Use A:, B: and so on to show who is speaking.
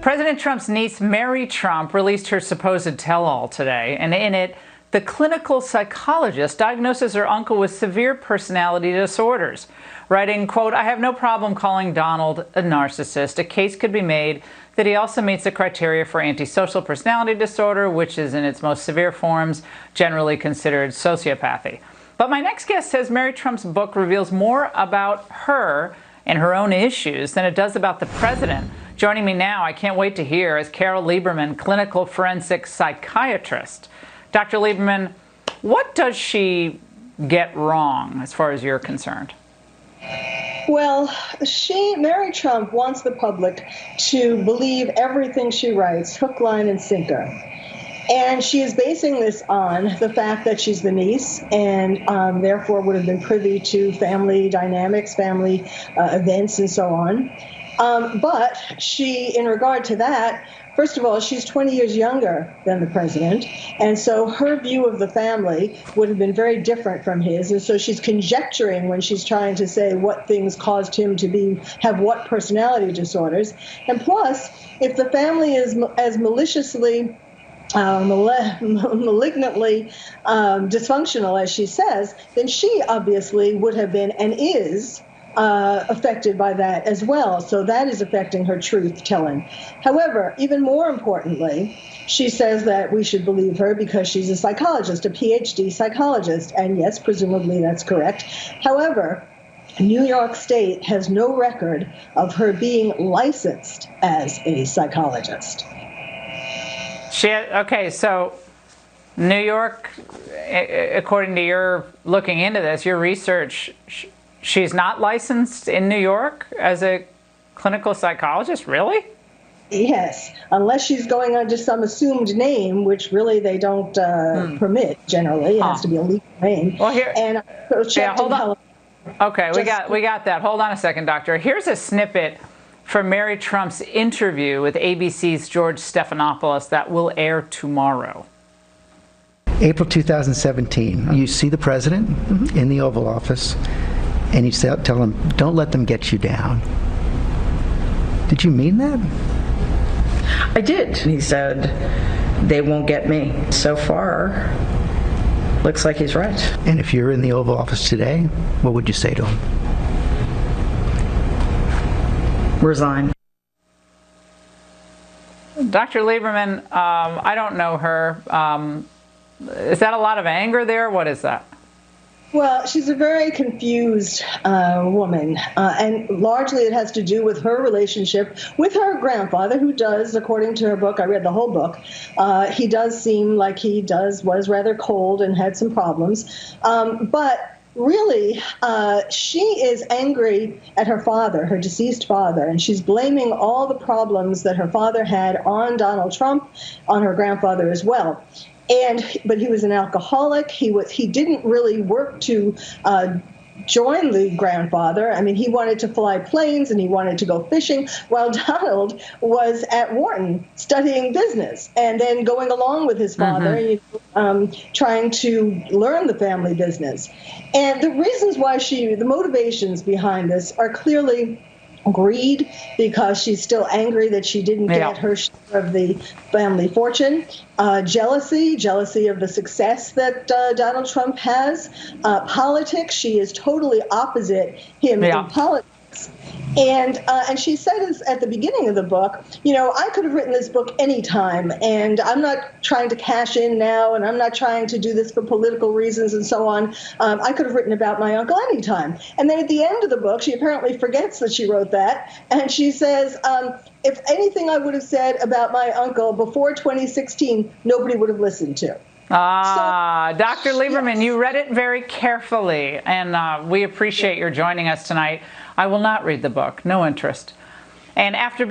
A: President Trump's niece, Mary Trump, released her supposed tell-all today, and in it, the clinical psychologist diagnoses her uncle with severe personality disorders, writing, quote, "I have no problem calling Donald a narcissist. A case could be made that he also meets the criteria for antisocial personality disorder, which is in its most severe forms generally considered sociopathy." But my next guest says Mary Trump's book reveals more about her and her own issues than it does about the president. Joining me now, I can't wait to hear, is Carole Lieberman, clinical forensic psychiatrist. Dr. Lieberman, what does she get wrong as far as you're concerned?
B: Well, Mary Trump wants the public to believe everything she writes, hook, line, and sinker. And she is basing this on the fact that she's the niece and therefore would have been privy to family dynamics, family events, and so on. But she, in regard to that, first of all, she's 20 years younger than the president, and so her view of the family would have been very different from his, and so she's conjecturing when she's trying to say what things caused him to have what personality disorders. And plus, if the family is as maliciously malignantly dysfunctional as she says, then she obviously would have been and is affected by that as well. So that is affecting her truth-telling. However, even more importantly, she says that we should believe her because she's a psychologist, a PhD psychologist. And yes, presumably that's correct. However, New York State has no record of her being licensed as a psychologist.
A: Okay, so New York, according to your looking into this, your research, she's not licensed in New York as a clinical psychologist, really?
B: Yes, unless she's going under some assumed name, which really they don't permit generally. It has to be a legal name.
A: Well, here,
B: and
A: hold on. Okay, we got that. Hold on a second, doctor. Here's a snippet from Mary Trump's interview with ABC's George Stephanopoulos that will air tomorrow.
C: April 2017, you see the president in the Oval Office, and you tell him, "Don't let them get you down." Did you mean that?
D: I did. He said, "They won't get me." So far, looks like he's right.
C: And if you're in the Oval Office today, what would you say to him?
D: Resign.
A: Dr. Lieberman, I don't know her. Is that a lot of anger there? What is that?
B: Well, she's a very confused woman, and largely it has to do with her relationship with her grandfather, who does, according to her book, I read the whole book, he does seem like was rather cold and had some problems. But really, she is angry at her father, her deceased father, and she's blaming all the problems that her father had on Donald Trump, on her grandfather as well. But he was an alcoholic. He didn't really work to join the grandfather. I mean, he wanted to fly planes and he wanted to go fishing, while Donald was at Wharton studying business and then going along with his father, trying to learn the family business. And the reasons why the motivations behind this are clearly greed, because she's still angry that she didn't get her share of the family fortune. Jealousy of the success that Donald Trump has. Politics, she is totally opposite him in politics. And she says at the beginning of the book, I could have written this book anytime, and I'm not trying to cash in now, and I'm not trying to do this for political reasons and so on. I could have written about my uncle anytime. And then at the end of the book, she apparently forgets that she wrote that, and she says, if anything I would have said about my uncle before 2016, nobody would have listened to.
A: Dr. Lieberman, you read it very carefully, and we appreciate your joining us tonight. I will not read the book, no interest. And after